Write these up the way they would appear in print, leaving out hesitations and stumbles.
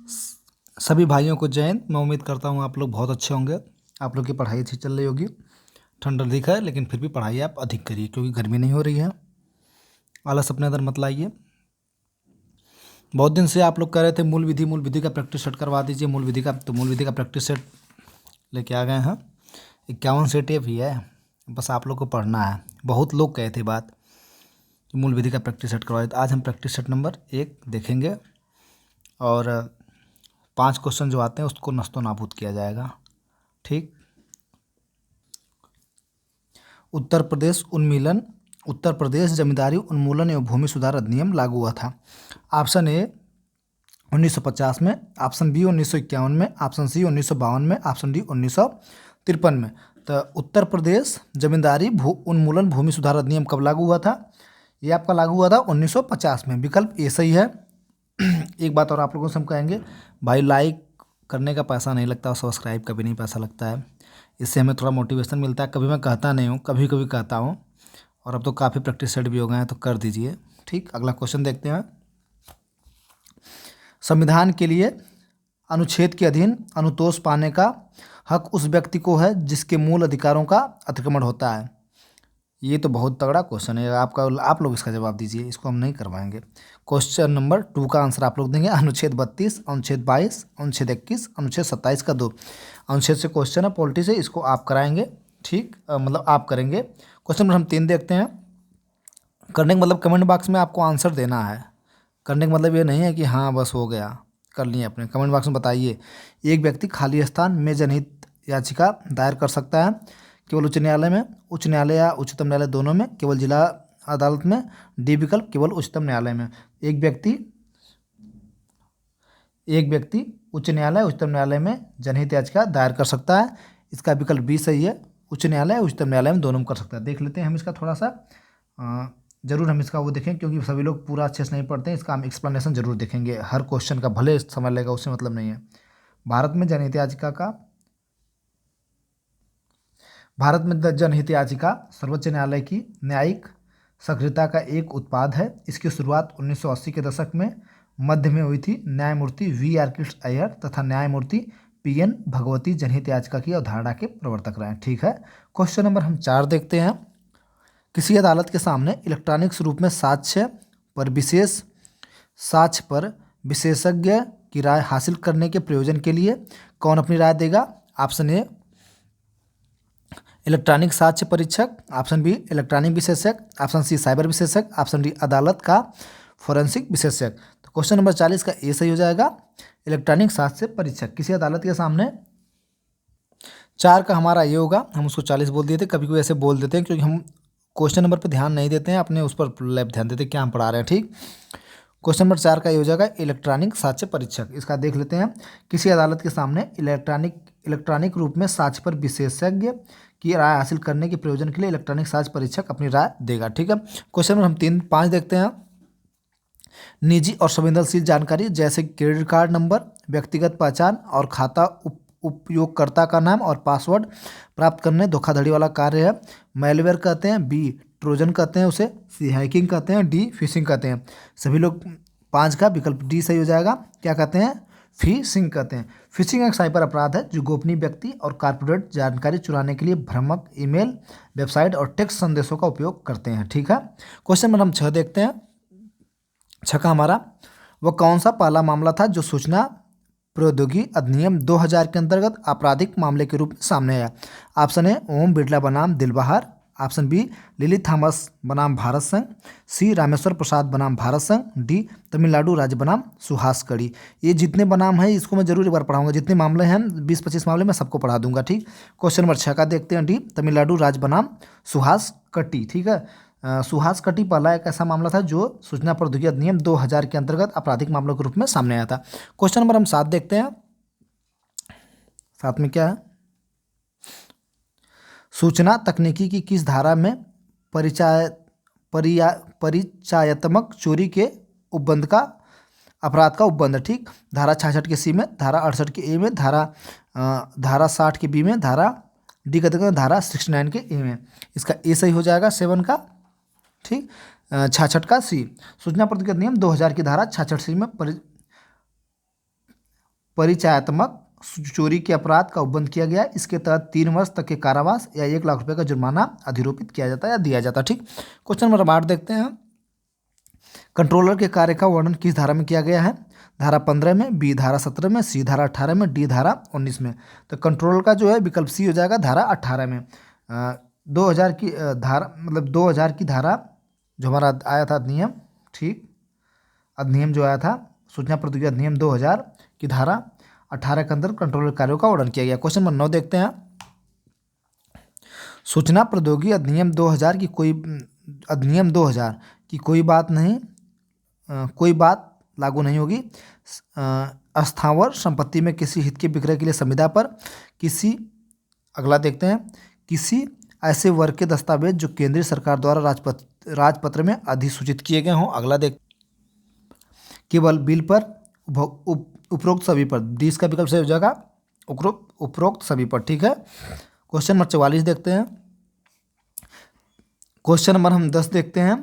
सभी भाइयों को जय हिंद। मैं उम्मीद करता हूँ आप लोग बहुत अच्छे होंगे। आप लोग की पढ़ाई अच्छी चल रही होगी। ठंड अधिक है लेकिन फिर भी पढ़ाई आप अधिक करिए क्योंकि गर्मी नहीं हो रही है। आलस अपने अंदर मत लाइए। बहुत दिन से आप लोग कह रहे थे मूल विधि का प्रैक्टिस सेट करवा दीजिए। मूल विधि का प्रैक्टिस सेट लेके आ गए हैं। 51 सेट ये भी है, बस आप लोग को पढ़ना है। बहुत लोग कहे थे बात कि मूल विधि का प्रैक्टिस सेट करवाए, तो आज हम प्रैक्टिस सेट नंबर 1 देखेंगे और 5 क्वेश्चन जो आते हैं उसको नस्तो नाबूद किया जाएगा। ठीक। उत्तर प्रदेश जमींदारी उन्मूलन एवं भूमि सुधार अधिनियम लागू हुआ था। ऑप्शन ए 1950 में, ऑप्शन बी 1951 में, ऑप्शन सी 1952 में, ऑप्शन डी 1953 में। तो उत्तर प्रदेश जमींदारी उन्मूलन भूमि सुधार अधिनियम कब लागू हुआ था? ये आपका लागू हुआ था 1950 में। विकल्प ए सही है। एक बात और आप लोगों से हम कहेंगे, भाई लाइक करने का पैसा नहीं लगता और सब्सक्राइब का भी नहीं पैसा लगता है। इससे हमें थोड़ा मोटिवेशन मिलता है। कभी मैं कहता नहीं हूँ, कभी कभी कहता हूँ, और अब तो काफ़ी प्रैक्टिस सेट भी हो गए हैं, तो कर दीजिए। ठीक, अगला क्वेश्चन देखते हैं। संविधान के लिए अनुच्छेद के अधीन अनुतोष पाने का हक उस व्यक्ति को है जिसके मूल अधिकारों का अतिक्रमण होता है। ये तो बहुत तगड़ा क्वेश्चन है आप लोग इसका जवाब दीजिए। इसको हम नहीं करवाएंगे। क्वेश्चन नंबर 2 का आंसर आप लोग देंगे अनुच्छेद 32, अनुच्छेद 22, अनुच्छेद 21, अनुच्छेद 27 का 2 अनुच्छेद से क्वेश्चन है पॉलिटी से, इसको आप कराएंगे। ठीक, मतलब आप करेंगे। क्वेश्चन नंबर हम 3 देखते हैं। करने का मतलब कमेंट बॉक्स में आपको आंसर देना है। करने का मतलब ये नहीं है कि हाँ बस हो गया, कर लिए अपने। कमेंट बॉक्स में बताइए। एक व्यक्ति खाली स्थान में जनहित याचिका दायर कर सकता है केवल उच्च न्यायालय में, उच्च न्यायालय या उच्चतम न्यायालय दोनों में, केवल जिला अदालत में, डी विकल्प केवल उच्चतम न्यायालय में। एक व्यक्ति उच्च न्यायालय उच्चतम न्यायालय में जनहित याचिका दायर कर सकता है। इसका विकल्प बी सही है। उच्च न्यायालय उच्चतम न्यायालय में दोनों में कर सकता है। देख लेते हैं हम इसका थोड़ा सा, जरूर हम इसका वो देखें क्योंकि सभी लोग पूरा अच्छे से नहीं पढ़ते हैं। इसका हम एक्सप्लेनेशन जरूर देखेंगे हर क्वेश्चन का, भले समय लगेगा उससे मतलब नहीं है। भारत में जनहित याचिका सर्वोच्च न्यायालय की न्यायिक सक्रियता का एक उत्पाद है। इसकी शुरुआत 1980 के दशक में मध्य में हुई थी। न्यायमूर्ति V.R. कृष्ण अय्यर तथा न्यायमूर्ति P.N. भगवती जनहित याचिका की अवधारणा के प्रवर्तक रहे हैं। ठीक है। क्वेश्चन नंबर हम 4 देखते हैं। किसी अदालत के सामने इलेक्ट्रॉनिक स्वरूप में साक्ष्य पर विशेषज्ञ की राय हासिल करने के प्रयोजन के लिए कौन अपनी राय देगा? ऑप्शन ए इलेक्ट्रॉनिक साक्ष्य परीक्षक, ऑप्शन बी इलेक्ट्रॉनिक विशेषज्ञ, ऑप्शन सी साइबर विशेषज्ञ, ऑप्शन डी अदालत का फोरेंसिक विशेषज्ञ। तो क्वेश्चन नंबर 40 का ए सही हो जाएगा, इलेक्ट्रॉनिक साक्ष्य परीक्षक। किसी अदालत के सामने 4 का हमारा ये होगा। हम उसको 40 बोल दिए थे, कभी कभी ऐसे बोल देते हैं क्योंकि हम क्वेश्चन नंबर पर ध्यान नहीं देते हैं, अपने उस पर ध्यान देते हैं क्या हम पढ़ा रहे हैं। ठीक, क्वेश्चन नंबर 4 का ये हो जाएगा इलेक्ट्रॉनिक साक्ष्य परीक्षक। इसका देख लेते हैं। किसी अदालत के सामने इलेक्ट्रॉनिक रूप में साक्ष्य पर विशेषज्ञ की राय हासिल करने के प्रयोजन के लिए इलेक्ट्रॉनिक साक्ष्य परीक्षक अपनी राय देगा। ठीक है। क्वेश्चन नंबर हम 5 देखते हैं। निजी और संवेदनशील जानकारी जैसे क्रेडिट कार्ड नंबर, व्यक्तिगत पहचान और खाता उपयोगकर्ता का नाम और पासवर्ड प्राप्त करने धोखाधड़ी वाला कार्य है। मैलवेयर कहते हैं, बी ट्रोजन कहते हैं उसे, सी हैकिंग कहते हैं, डी फिशिंग कहते हैं। सभी लोग 5 का विकल्प डी सही हो जाएगा। क्या कहते हैं? फिशिंग कहते हैं। फिशिंग एक साइबर अपराध है जो गोपनीय व्यक्ति और कॉर्पोरेट जानकारी चुराने के लिए भ्रामक ईमेल, वेबसाइट और टेक्स्ट संदेशों का उपयोग करते हैं। ठीक है। क्वेश्चन नंबर हम 6 देखते हैं। 6 का हमारा, वह कौन सा पहला मामला था जो सूचना प्रौद्योगिकी अधिनियम 2000 के अंतर्गत आपराधिक मामले के रूप में सामने आया? ऑप्शन ए ओम बिरला बनाम Dilbahar, option B lily Thomas बनाम भारत संघ, सी रामेश्वर प्रसाद बनाम भारत संघ, डी तमिलनाडु राज्य बनाम सुहास कड़ी। ये जितने बनाम हैं इसको मैं जरूर एक बार पढ़ाऊंगा। जितने मामले हैं 20-25 मामले मैं सबको पढ़ा दूंगा। ठीक, क्वेश्चन नंबर 6 का देखते हैं। डी तमिलनाडु राज्य बनाम सुहास कट्टी। ठीक है। सुहास कट्टी पहला एक ऐसा मामला था जो सूचना प्रौद्योगिकी अधिनियम 2000 के अंतर्गत आपराधिक मामलों के रूप में सामने आया था। क्वेश्चन नंबर हम 7 देखते हैं। 7 में क्या है? सूचना तकनीकी की किस धारा में परिचयात्मक चोरी के उपबंध का अपराध का उपबंध है? ठीक, धारा 66 के सी में, धारा 68 के ए में, धारा 60 के बी में, धारा डी कहते हैं धारा 69 के ए में। इसका ए सही हो जाएगा 7 का। ठीक, 66 का सी। सूचना प्रौद्योगिकी अधिनियम 2000 की धारा 66 सी में परिचयात्मक चोरी के अपराध का उपबंध किया गया। इसके तहत 3 वर्ष तक के कारावास या 1 लाख रुपए का जुर्माना अधिरोपित किया जाता है या दिया जाता है। ठीक, क्वेश्चन नंबर 8 देखते हैं। कंट्रोलर के कार्य का वर्णन किस धारा में किया गया है? धारा 15 में, बी धारा 17 में, सी धारा 18 में, डी धारा 19 में। तो कंट्रोलर का जो है विकल्प सी हो जाएगा धारा 18 में। 2000 की धारा, मतलब 2000 की धारा जो हमारा आया था अधिनियम, ठीक, अधिनियम जो आया था सूचना प्रौद्योगिकी अधिनियम 2000 की धारा 18 के अंदर कंट्रोलर कार्यों का वर्णन किया गया। क्वेश्चन नंबर 9 देखते हैं। सूचना प्रौद्योगिकी अधिनियम 2000 की कोई बात नहीं, कोई बात लागू नहीं होगी स्थावर संपत्ति में किसी हित के विक्रय के लिए संविदा पर किसी, अगला देखते हैं, किसी ऐसे वर्ग के दस्तावेज जो केंद्रीय सरकार द्वारा राजपत्र में अधिसूचित किए गए हों। अगला देख, केवल बिल पर, उपरोक्त सभी पर। डी इसका विकल्प सही हो जाएगा उपरोक्त सभी पर। ठीक है, क्वेश्चन नंबर 44 देखते हैं। क्वेश्चन नंबर हम 10 देखते हैं,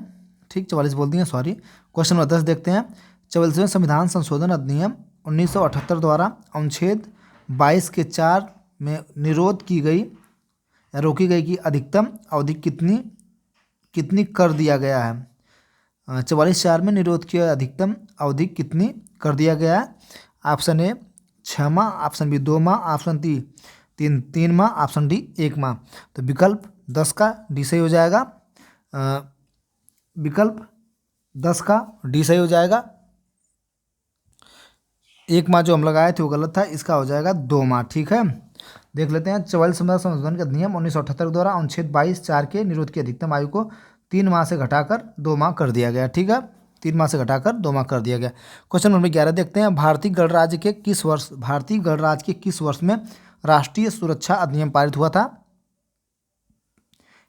ठीक, 44 बोल दिए, सॉरी। क्वेश्चन नंबर 10 देखते हैं। 44वें संविधान संशोधन अधिनियम 1978 द्वारा अनुच्छेद 22 के 4 में निरोध की गई या रोकी गई कि अधिकतम अवधि कितनी कर दिया गया है? 44(4) में निरोध की अधिकतम अवधि कितनी कर दिया गया है? ऑप्शन ए 6 माह, ऑप्शन बी 2 माह, ऑप्शन डी 3 माह, ऑप्शन डी 1 माह। तो विकल्प 10 का डी सही हो जाएगा। विकल्प 10 का डी सही हो जाएगा। 1 माह जो हम लगाए थे वो गलत था, इसका हो जाएगा 2 माह। ठीक है, देख लेते हैं। 44 संशोधन के अधिनियम 1978 द्वारा अनुच्छेद 22(4) के निरोध की अधिकतम आयु को 3 माह से घटाकर 2 माह कर दिया गया। ठीक है, 3 माह से घटाकर 2 माह कर दिया गया। क्वेश्चन नंबर 11 देखते हैं। भारतीय गणराज्य के किस वर्ष में राष्ट्रीय सुरक्षा अधिनियम पारित हुआ था?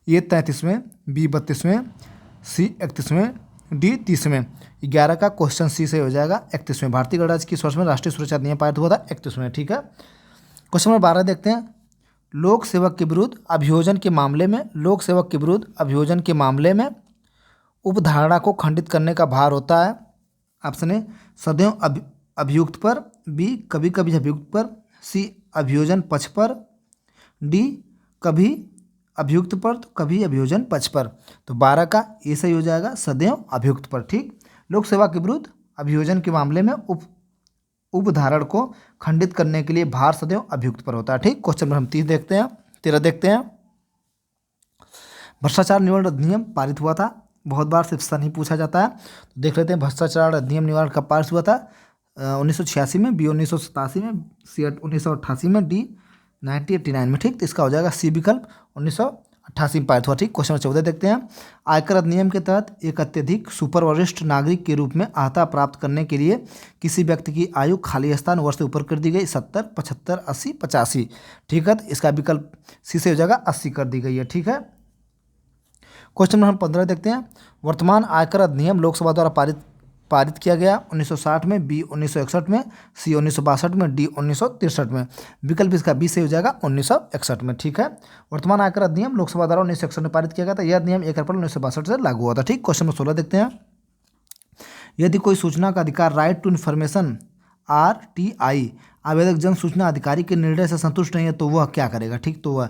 ए 33वें, बी 32वें, सी 31वें, डी 30वें। 11 का क्वेश्चन सी से हो जाएगा 31वें। भारतीय गणराज्य किस वर्ष में राष्ट्रीय सुरक्षा अधिनियम पारित हुआ था? 31वें। ठीक है, क्वेश्चन नंबर 12 देखते हैं। लोक सेवक के विरुद्ध अभियोजन के मामले में उपधारणा को खंडित करने का भार होता है। ऑप्शन ए सदैव अभियुक्त पर, बी कभी कभी अभियुक्त पर, सी अभियोजन पक्ष पर, डी कभी अभियुक्त पर तो कभी अभियोजन पक्ष पर। तो 12 का ये सही हो जाएगा सदैव अभियुक्त पर। ठीक, लोक सेवा के विरुद्ध अभियोजन के मामले में उपधारण को खंडित करने के लिए भार सदैव अभियुक्त पर होता है। ठीक, क्वेश्चन नंबर हम 13 देखते हैं। भ्रष्टाचार निवारण अधिनियम पारित हुआ था। बहुत बार शिक्षा नहीं पूछा जाता है, तो देख लेते हैं। भ्रष्टाचार अधिनियम निवारण कब पारित हुआ था? 1986 में, बी 1987 में, सी 1988 में, डी 1989 में। ठीक, तो इसका हो जाएगा सी विकल्प 1988 में पारित हुआ। ठीक, क्वेश्चन नंबर 14 देखते हैं। आयकर अधिनियम के तहत एक अत्यधिक सुपर वरिष्ठ नागरिक के रूप में अहता प्राप्त करने के लिए किसी व्यक्ति की आयु खाली स्थान वर्ष से ऊपर कर दी गई 70, 75, 80, 85। ठीक है, तो इसका विकल्प सी से हो जाएगा 80 कर दी गई है। ठीक है, क्वेश्चन नंबर 15 देखते हैं। वर्तमान आयकर अधिनियम लोकसभा द्वारा पारित किया गया 1960 में, बी 1961 में, सी 1962 में, डी 1963 में। विकल्प इसका बी से हो जाएगा 1961 में। ठीक है, वर्तमान आयकर अधिनियम लोकसभा द्वारा 1961 में पारित किया गया था। यह अधिनियम 1 अप्रैल 1962 से लागू हुआ था। ठीक, क्वेश्चन नंबर 16 देखते हैं। यदि कोई सूचना का अधिकार राइट टू इन्फॉर्मेशन RTI आवेदक जन सूचना अधिकारी के निर्णय से संतुष्ट नहीं है तो वह क्या करेगा? ठीक, तो वह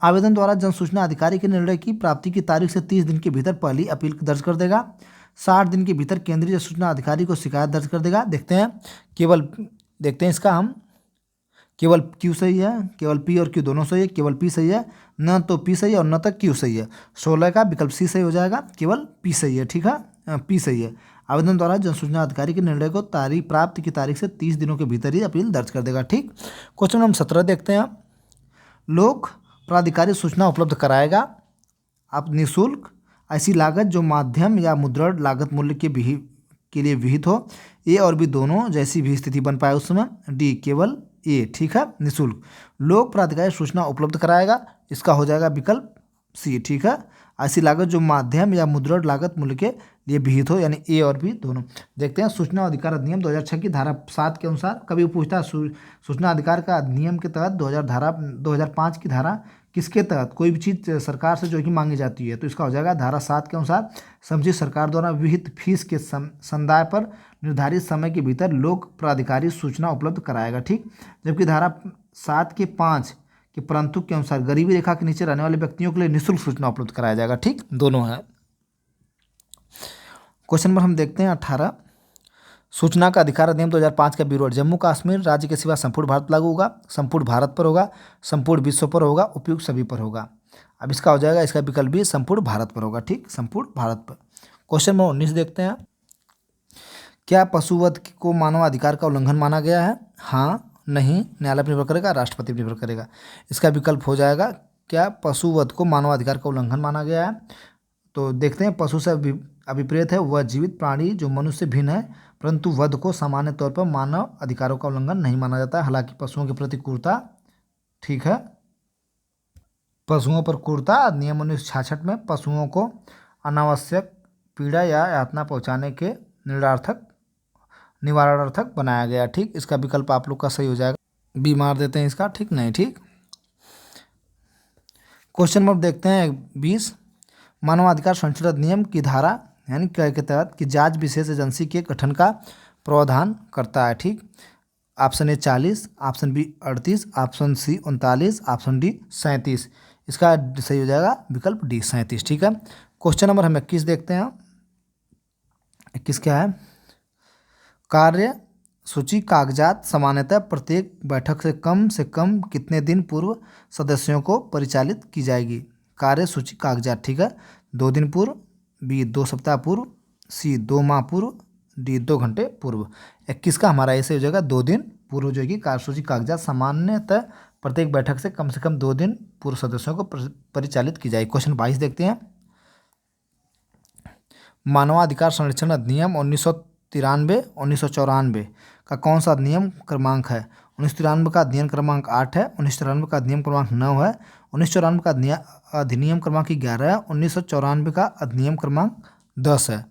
आवेदन द्वारा जन सूचना अधिकारी के निर्णय की प्राप्ति की तारीख से 30 दिन के भीतर पहली अपील दर्ज कर देगा। 60 दिन के भीतर केंद्रीय सूचना अधिकारी को शिकायत दर्ज कर देगा। देखते हैं, केवल देखते हैं इसका हम, केवल क्यू सही है, केवल पी और क्यू दोनों सही है, केवल पी सही है, न तो पी सही है और न तक क्यू सही है। 16 का विकल्प सी सही हो जाएगा, केवल पी सही है। ठीक है, पी सही है। आवेदन द्वारा जन सूचना अधिकारी के निर्णय को प्राप्ति की तारीख से 30 दिनों के भीतर ही अपील दर्ज कर देगा। ठीक, क्वेश्चन नंबर 17 देखते हैं। लोक प्राधिकारी सूचना उपलब्ध कराएगा आप निःशुल्क ऐसी लागत जो माध्यम या मुद्रण लागत मूल्य के लिए विहित हो। ए और बी दोनों जैसी भी स्थिति बन पाए उस समय। डी केवल ए। ठीक है, निःशुल्क लोक प्राधिकारी सूचना उपलब्ध कराएगा, इसका हो जाएगा विकल्प सी। ठीक है, ऐसी लागत जो माध्यम या मुद्रण लागत मूल्य के लिए विहित हो, यानी ए और बी दोनों। देखते हैं, सूचना अधिकार अधिनियम 2006 की धारा 7 के अनुसार कभी पूछता है सूचना अधिकार का अधिनियम के तहत 2005 की धारा किसके तहत कोई भी चीज़ सरकार से जो है कि मांगी जाती है, तो इसका हो जाएगा धारा 7 के अनुसार संबंधित सरकार द्वारा विहित फीस के संदाय पर निर्धारित समय के भीतर लोक प्राधिकारी सूचना उपलब्ध कराएगा। ठीक, जबकि धारा 7 के 5 के परंतु के अनुसार गरीबी रेखा के नीचे रहने वाले व्यक्तियों के लिए निःशुल्क सूचना उपलब्ध कराया जाएगा। ठीक, दोनों है। क्वेश्चन नंबर हम देखते हैं 18। सूचना का अधिकार अधिनियम 2005 का विरोध जम्मू कश्मीर राज्य के सिवा संपूर्ण भारत लागू होगा, संपूर्ण भारत पर होगा, संपूर्ण विश्व पर होगा, उपयुक्त सभी पर होगा। अब इसका हो जाएगा, इसका विकल्प भी संपूर्ण भारत पर होगा। ठीक, संपूर्ण भारत पर। क्वेश्चन नंबर 19 देखते हैं। क्या पशुवध को मानवाधिकार का उल्लंघन माना गया है? हाँ, नहीं, न्यायालय पर निर्भर करेगा, राष्ट्रपति पर निर्भर करेगा। इसका विकल्प हो जाएगा, क्या पशुवध को मानवाधिकार का उल्लंघन माना गया है? तो देखते हैं, पशु से अभिप्रेत है वह जीवित प्राणी जो मनुष्य से भिन्न है, परंतु वध को सामान्य तौर पर मानव अधिकारों का उल्लंघन नहीं माना जाता है। हालांकि पशुओं के प्रति क्रूरता, ठीक है, पशुओं पर क्रूरता अधिनियम 1966 में पशुओं को अनावश्यक पीड़ा या यातना पहुंचाने के निवारणार्थक बनाया गया। ठीक, इसका विकल्प आप लोग का सही हो जाएगा, बी मार देते हैं इसका। ठीक, नहीं, ठीक। क्वेश्चन नंबर देखते हैं 20। मानवाधिकार संरक्षण अधिनियम की धारा यानी के तहत कि जांच विशेष एजेंसी के गठन का प्रावधान करता है। ठीक, option A 40, option B 38, option C 39, option D 37। इसका सही हो जाएगा विकल्प डी 37। ठीक है। क्वेश्चन नंबर हम 21 देखते हैं। 21 क्या है? कार्य सूची कागजात सामान्यतः प्रत्येक बैठक से कम कितने दिन पूर्व सदस्यों को परिचालित की जाएगी? कार्य सूची कागजात, ठीक है, 2 दिन पूर्व, बी 2 सप्ताह पूर्व, सी 2 माह पूर्व, डी 2 घंटे पूर्व। 21 का हमारा ऐसे हो जाएगा 2 दिन पूर्व जो है कि कार्यसूची कागजात सामान्यतः प्रत्येक बैठक से कम 2 दिन पूर्व सदस्यों को परिचालित की जाएगी। क्वेश्चन 22 देखते हैं। मानवाधिकार संरक्षण अधिनियम 1993 1994 का कौन सा अधिनियम क्रमांक है? 1993 का अधिनियम क्रमांक 8 है, 1994 का अधिनियम क्रमांक 9 है, 1994 का अधिनियम क्रमांक 11 है, 1994 का अधिनियम क्रमांक 10 है।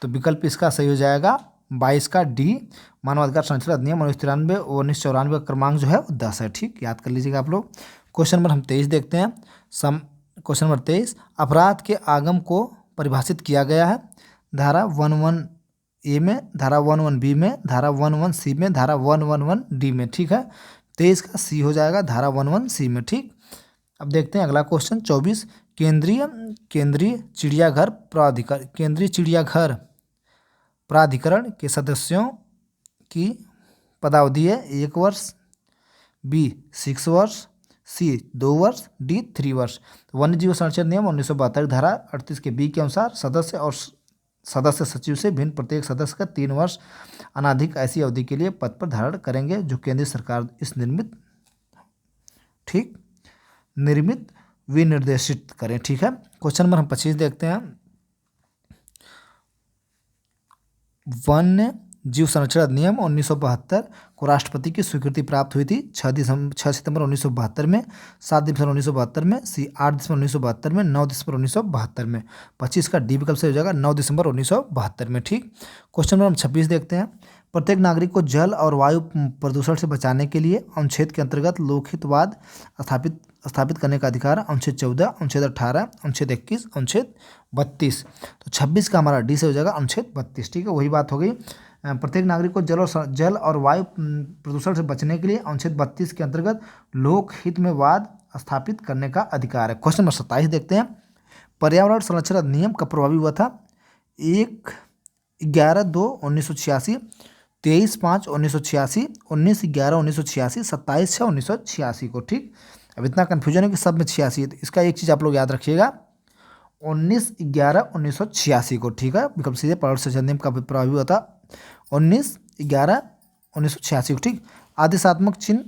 तो विकल्प इसका सही हो जाएगा 22 का डी, मानवाधिकार संरक्षण अधिनियम 1993 और 1994 का क्रमांक जो है वो 10 है। ठीक, याद कर लीजिएगा आप लोग। क्वेश्चन नंबर हम 23 देखते हैं। क्वेश्चन नंबर 23, अपराध के आगम को परिभाषित किया गया है धारा 11A में, धारा 11B में, धारा 11C में, धारा 111D में। ठीक है, 23 का सी हो जाएगा धारा 11C में। ठीक, अब देखते हैं अगला क्वेश्चन 24। केंद्रीय चिड़ियाघर प्राधिकरण के सदस्यों की पदावधि है 1 वर्ष, बी 6 वर्ष, सी 2 वर्ष, डी 3 वर्ष। वन्य जीव संरक्षण नियम 1972 धारा 38 के बी के अनुसार सदस्य और सदस्य सचिव से भिन्न प्रत्येक सदस्य का 3 वर्ष अनाधिक ऐसी अवधि के लिए पद पर धारण करेंगे जो केंद्रीय सरकार इस निर्मित विनिर्देशित करें। ठीक है। क्वेश्चन नंबर हम 25 देखते हैं। वन्य जीव संरक्षण अधिनियम 1972 को राष्ट्रपति की स्वीकृति प्राप्त हुई थी 6 सितंबर 1972 में, 7 दिसंबर 1972 में, सी 8 दिसंबर 1972 में, 9 दिसंबर 1972 में। 25 का डी विकल्प से हो जाएगा 9 दिसंबर 1972 में। ठीक, क्वेश्चन नंबर हम 26 देखते हैं। प्रत्येक नागरिक को जल और वायु प्रदूषण से बचाने के लिए अनुच्छेद के अंतर्गत लोकहितवाद स्थापित करने का अधिकार, अनुच्छेद 14, अनुच्छेद 18, अनुच्छेद 21, अनुच्छेद 32। तो 26 का हमारा डी से हो जाएगा अनुच्छेद 32। ठीक है, वही बात हो गई। प्रत्येक नागरिक को जल और वायु प्रदूषण से बचने के लिए अनुच्छेद 32 के अंतर्गत लोकहित में वाद स्थापित करने का अधिकार है। क्वेश्चन नंबर 27 देखते हैं। पर्यावरण संरक्षण अधिनियम कब प्रभावी हुआ था? 1/11/2/1986, 23/5/1986, 19/11/1986, 27/6/1986 को। ठीक, अब इतना कन्फ्यूजन है कि सब में 86 है, तो इसका एक चीज़ आप लोग याद रखिएगा 19/11/1986 को। ठीक है, विकल्प सीधे पर्यावरण संरक्षण अधिनियम का प्रभावी हुआ था 19/11/1986 को। ठीक, आदेशात्मक चिन्ह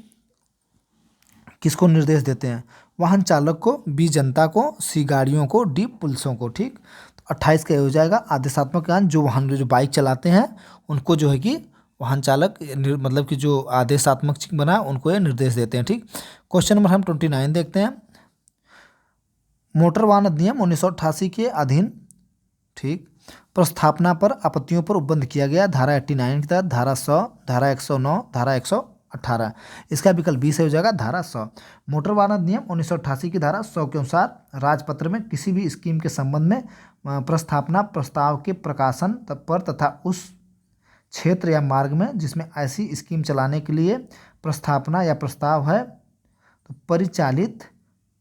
किसको निर्देश देते हैं? वाहन चालक को, बी जनता को, सी गाड़ियों को, डी पुलिसों को। ठीक, तो 28 का हो जाएगा आदेशात्मक ज्ञान, जो बाइक चलाते हैं उनको जो है कि वाहन चालक मतलब कि जो आदेशात्मक चिन्ह बना उनको ये निर्देश देते हैं। ठीक, क्वेश्चन नंबर हम 29 देखते हैं। मोटर वाहन अधिनियम 1988 के अधीन, ठीक, प्रस्थापना पर आपत्तियों पर उपबंध किया गया धारा 89 के तहत, धारा 100, धारा 109, धारा 118। 18। इसका विकल्प बी सही हो जाएगा धारा 100। मोटर वाहन अधिनियम 1988 की धारा 100 के अनुसार राजपत्र में किसी भी स्कीम के संबंध में प्रस्थापना प्रस्ताव के प्रकाशन पर तथा उस क्षेत्र या मार्ग में जिसमें ऐसी स्कीम चलाने के लिए प्रस्थापना या प्रस्ताव है तो परिचालित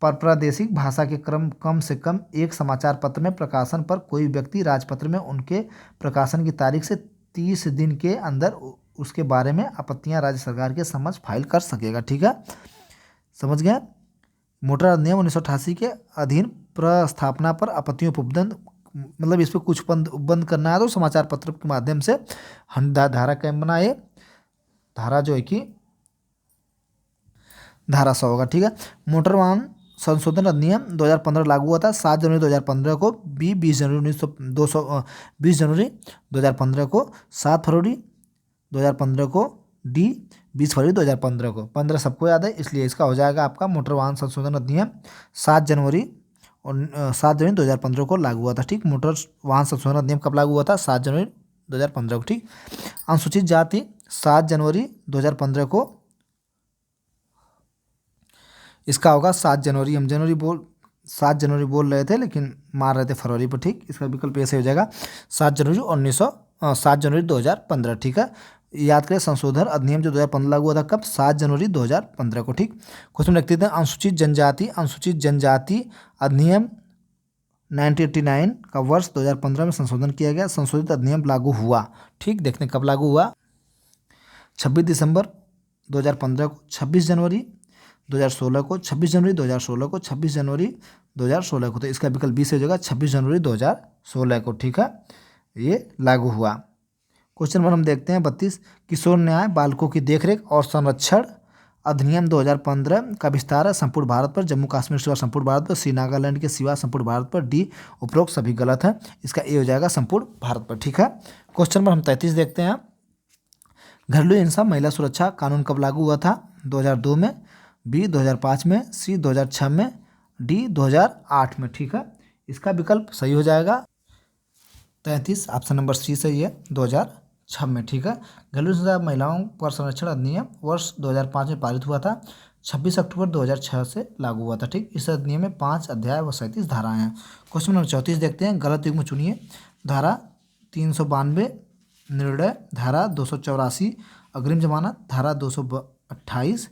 पर प्रादेशिक भाषा के कम से कम एक समाचार पत्र में प्रकाशन पर कोई व्यक्ति राजपत्र में उनके प्रकाशन की तारीख से 30 दिन के अंदर उसके बारे में आपत्तियां राज्य सरकार के समक्ष फाइल कर सकेगा। ठीक है, समझ गए। मोटर अधिनियम 1988 के अधीन प्रस्थापना पर आपत्तियों पर उपबंध, मतलब इस पर कुछ उपबंध करना है तो समाचार पत्र के माध्यम से हम धारा कैम बनाए, धारा जो है कि धारा 100 होगा। ठीक है, मोटर वाहन संशोधन अधिनियम 2015 लागू हुआ था 7 जनवरी 2015 को, बी 20 जनवरी 2015 को, 7 फरवरी 2015 को, डी 20 फरवरी 2015 को। 15 सबको याद है, इसलिए इसका हो जाएगा आपका मोटर वाहन संशोधन अधिनियम 7 जनवरी 2015 को लागू हुआ था। ठीक, मोटर वाहन संशोधन अधिनियम कब लागू हुआ था? 7 जनवरी 2015 को। ठीक, अनुसूचित जाति 7 जनवरी 2015 को, इसका होगा 7 जनवरी। हम 7 जनवरी बोल रहे थे लेकिन मार रहे थे फरवरी पर। ठीक, इसका विकल्प ऐसे हो जाएगा 7 जनवरी 2015। ठीक है, याद करें संशोधन अधिनियम जो 2015 लागू हुआ था कब? 7 जनवरी 2015 को। ठीक, क्वेश्चन लिखते थे अनुसूचित जनजाति अधिनियम 1989 का वर्ष 2015 में संशोधन किया गया। संशोधित अधिनियम लागू हुआ, ठीक, देखते हैं कब लागू हुआ। 26 दिसंबर 2015 को, 26 जनवरी 2016 को, 26 जनवरी 2016 को, 26 जनवरी 2016 को। तो इसका विकल्प बी से हो जाएगा 26 जनवरी 2016 को। ठीक है, ये लागू हुआ। क्वेश्चन नंबर हम देखते हैं 32, किशोर न्याय बालकों की देखरेख और संरक्षण अधिनियम 2015 का विस्तार है संपूर्ण भारत पर, जम्मू कश्मीर सिवा संपूर्ण भारत पर, सी नागालैंड के सिवा संपूर्ण भारत पर, डी उपरोक्त सभी गलत है। इसका ए हो जाएगा संपूर्ण भारत पर। ठीक है, क्वेश्चन नंबर हम 33 देखते हैं। घरेलू हिंसा महिला सुरक्षा कानून कब लागू हुआ था? 2002 में, बी 2005 में, सी 2006 में, डी 2008 में। ठीक है, इसका विकल्प सही हो जाएगा 33, ऑप्शन नंबर सी सही है, 2006 में। ठीक है, घरेलू हिंसा महिलाओं पर संरक्षण अधिनियम वर्ष 2005 में पारित हुआ था, 26 अक्टूबर 2006 से लागू हुआ था। ठीक, इस अधिनियम में 5 अध्याय व 37 धाराएं हैं। क्वेश्चन नंबर 34 देखते हैं। गलत युग्म चुनिए। धारा 392 निर्णय, धारा 284 अग्रिम जमानत, धारा 228,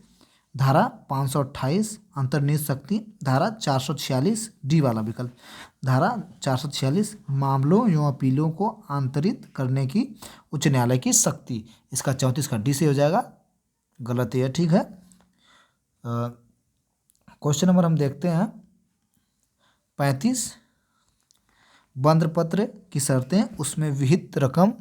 धारा 528 अंतर्निहित शक्ति, धारा 446 डी वाला विकल्प, धारा 446 मामलों एवं अपीलों को आंतरित करने की उच्च न्यायालय की शक्ति। इसका 34 का डी से हो जाएगा, गलत है। ठीक है, क्वेश्चन नंबर हम देखते हैं 35, बंध पत्र की शर्तें उसमें विहित रकम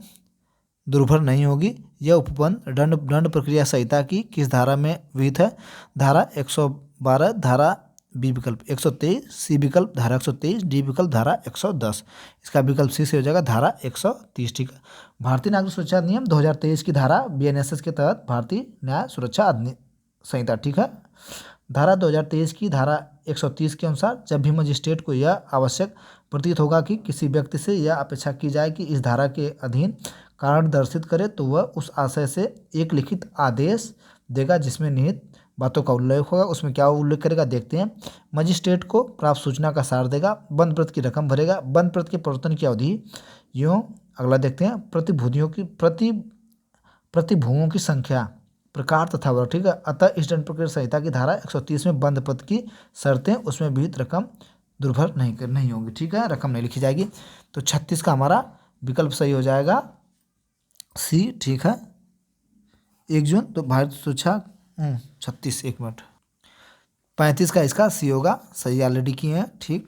दुर्भर नहीं होगी। यह उपबंध दंड प्रक्रिया संहिता की किस धारा में विहित है? धारा 112, धारा बी विकल्प 123, सी विकल्प धारा 123, डी विकल्प धारा 110। इसका विकल्प सी से हो जाएगा धारा 130। ठीक है, भारतीय नागरिक सुरक्षा अधिनियम 2023 की धारा BNSS के तहत भारतीय न्याय सुरक्षा संहिता। ठीक है, धारा 2023 की धारा 130 के अनुसार जब भी मजिस्ट्रेट को यह आवश्यक प्रतीत होगा कि किसी व्यक्ति से यह अपेक्षा की जाए कि इस धारा के अधीन कारण दर्शित करे तो वह उस आशय से एक लिखित आदेश देगा जिसमें निहित बातों का उल्लेख होगा। उसमें क्या उल्लेख करेगा देखते हैं। मजिस्ट्रेट को प्राप्त सूचना का सार देगा, बंद प्रत की रकम भरेगा, बंद प्रत के प्रवर्तन की अवधि यूँ। अगला देखते हैं प्रतिभूओं की संख्या, प्रकार तथा वर्ग। ठीक है, अतः इस दंड प्रक्रिया संहिता की धारा 130 में बंद पद की शर्तें उसमें विहित रकम दुर्भर नहीं होगी। ठीक है, रकम नहीं लिखी जाएगी। तो 36 का हमारा विकल्प सही हो जाएगा सी। ठीक है, 1 जून तो भारत सुरक्षा 36, 1 मिनट, 35 का इसका सी होगा, सही ऑलरेडी किए हैं। ठीक,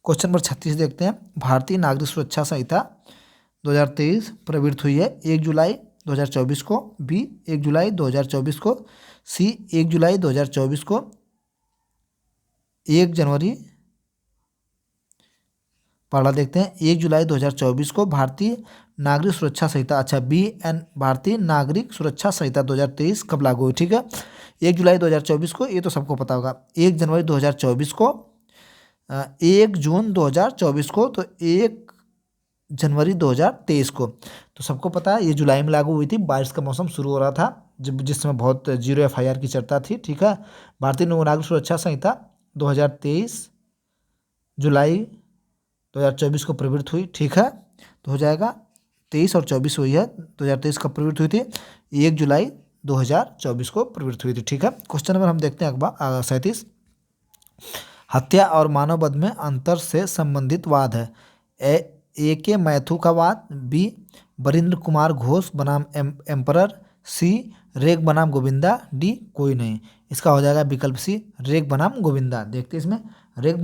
क्वेश्चन नंबर 36 देखते हैं। भारतीय नागरिक सुरक्षा संहिता 2023 प्रवृत्त हुई है 1 जुलाई 2024 को, बी 1 जुलाई 2024 को, सी 1 जुलाई 2024 को, 1 जनवरी, पढ़ा देखते हैं 1 जुलाई 2024 को भारतीय नागरिक सुरक्षा संहिता। अच्छा, भारतीय नागरिक सुरक्षा संहिता 2023 कब लागू हुई? ठीक है, 1 जुलाई 2024 को, ये तो सबको पता होगा। 1 जनवरी 2024 को, 1 जून 2024 को, तो 1 जनवरी 2023 को। तो सबको पता है ये जुलाई में लागू हुई थी, बारिश का मौसम शुरू हो रहा था जब जिस समय बहुत जीरो FIR की चर्चा थी। ठीक है। भारतीय नागरिक सुरक्षा संहिता 2023 जुलाई 2024 को प्रवृत्त हुई। ठीक है। तो हो जाएगा 23 और 24 हुई है, 2023 कब प्रवृत्त हुई थी? 1 जुलाई 2024 को प्रवृत्त हुई थी। ठीक है। क्वेश्चन नंबर हम देखते हैं अखबार 37। हत्या और मानव वध में अंतर से संबंधित वाद है। ए के मैथ्यू का वाद, बी वरिंद्र कुमार घोष बनाम एम्परर, सी रेग बनाम गोविंदा, डी कोई नहीं। इसका हो जाएगा विकल्प सी रेग बनाम गोविंदा। देखते हैं इसमें रेग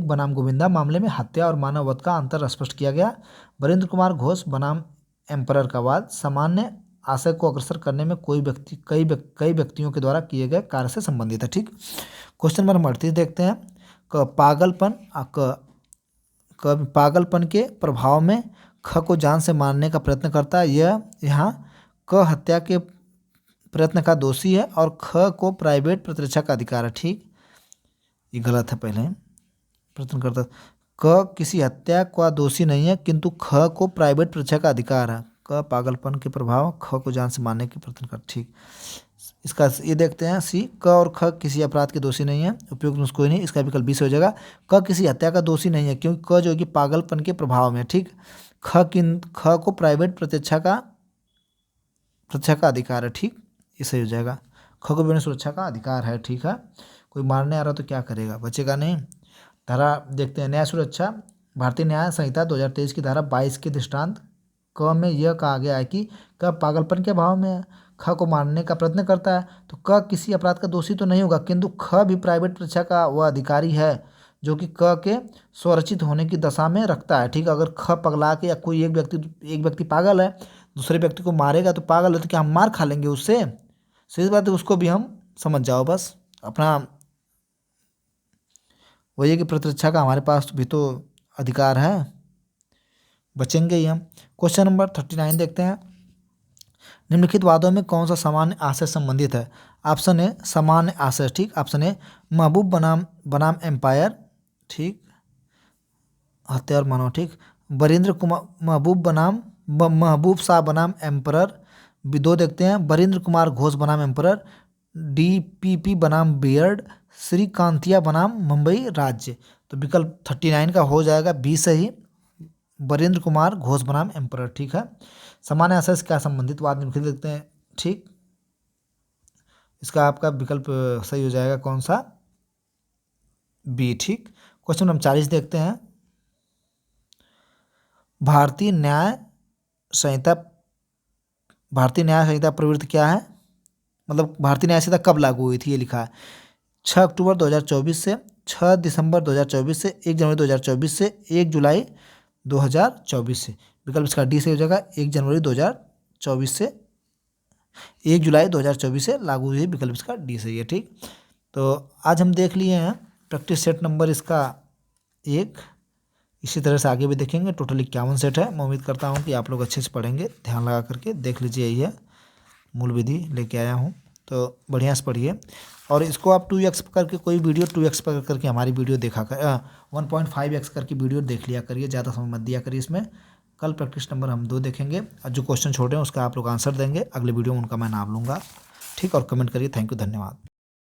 बनाम गोविंदा मामले में हत्या और मानव वध का अंतर स्पष्ट किया गया। वरिंद्र कुमार घोष बनाम एम्परर का वाद सामान्य आशय को अग्रसर करने में कई व्यक्तियों के द्वारा किए गए कार्य से संबंधित है। ठीक। क्वेश्चन नंबर 38 देखते हैं। पागलपन के प्रभाव में ख को जान से मारने का प्रयत्न करता है। यह यहाँ क हत्या के प्रयत्न का दोषी है और ख को प्राइवेट प्रतिरक्षा का अधिकार है। ठीक। ये गलत है, पहले प्रयत्न करता। क किसी हत्या का दोषी नहीं है किंतु ख को प्राइवेट प्रतिरक्षा का अधिकार है। क पागलपन के प्रभाव, ख को जान से मारने की प्रयत्न कर। ठीक। इसका ये देखते हैं सी क और ख किसी अपराध के दोषी नहीं है, उपयुक्त नुस्खा कोई नहीं। इसका विकल्प 20 हो जाएगा। क किसी हत्या का दोषी नहीं है क्योंकि क जो कि पागलपन के प्रभाव में। ठीक। ख को प्राइवेट प्रतिरक्षा का अधिकार है। ठीक। ये सही हो जाएगा। ख को विभिन्न सुरक्षा का अधिकार है। ठीक है। कोई मारने आ रहा तो क्या करेगा, बचेगा नहीं। धारा देखते हैं न्याय सुरक्षा। भारतीय न्याय संहिता 2023 की धारा 22 के दृष्टांत क में यह कहा गया है कि क पागलपन के भाव में ख को मारने का प्रयत्न करता है। तो क किसी अपराध का दोषी तो नहीं होगा किंतु ख भी प्राइवेट प्रतिरक्षा का वह अधिकारी है जो कि क के स्वरचित होने की दशा में रखता है। ठीक। अगर ख पगला के या कोई एक व्यक्ति पागल है, दूसरे व्यक्ति को मारेगा तो पागल है तो क्या हम मार खा लेंगे उससे? सीधी बात है, उसको भी हम समझ जाओ बस। अपना वही है कि प्रतिरक्षा का हमारे पास भी तो अधिकार है, बचेंगे ही हम। क्वेश्चन नंबर 39 देखते हैं। निम्नलिखित वादों में कौन सा सामान्य आशय संबंधित है? ऑप्शन ए सामान्य आशय। ठीक। ऑप्शन ए महबूब बनाम एम्पायर। ठीक। हत्या और मानव। ठीक। वरिंद्र कुमार महबूब शाह बनाम एम्परर। दो देखते हैं। वरिंद्र कुमार घोष बनाम एम्परर, DPP बनाम बियर्ड, श्रीकांतिया बनाम मुंबई राज्य। तो विकल्प 39 का हो जाएगा बी सही, वरिंद्र कुमार घोष बनाम एम्परर। ठीक है। सामान्य आशय से क्या संबंधित वाद निम्नलिखित देखते हैं। ठीक। इसका आपका विकल्प सही हो जाएगा कौन सा? बी। ठीक। क्वेश्चन नंबर 40 देखते हैं। भारतीय न्याय संहिता प्रवृत्ति क्या है? मतलब भारतीय न्याय संहिता कब लागू हुई थी, ये लिखा है 6 अक्टूबर 2024 से, 6 दिसंबर 2024 से, 1 जनवरी 2024 से, 1 जुलाई 2024 से। विकल्प इसका डी से हो जाएगा 1 जनवरी 2024 से, 1 जुलाई 2024 से लागू हुई है। विकल्प इसका डी सही है। ठीक। तो आज हम देख लिए हैं प्रैक्टिस सेट नंबर इसका 1। इसी तरह से आगे भी देखेंगे। टोटल 51 सेट है। मैं उम्मीद करता हूँ कि आप लोग अच्छे से पढ़ेंगे, ध्यान लगा करके देख लीजिए। यही है मूल विधि लेके आया हूँ, तो बढ़िया से पढ़िए। और इसको आप 2x करके कोई वीडियो 2x पर करके हमारी वीडियो देखा कर 1.5x करके वीडियो देख लिया करिए, ज़्यादा समय मत दिया करिए इसमें। कल प्रैक्टिस नंबर हम 2 देखेंगे और जो क्वेश्चन छोड़े हैं उसका आप लोग आंसर देंगे। अगले वीडियो में उनका मैं नाम लूँगा। ठीक। और कमेंट करिए। थैंक यू, धन्यवाद।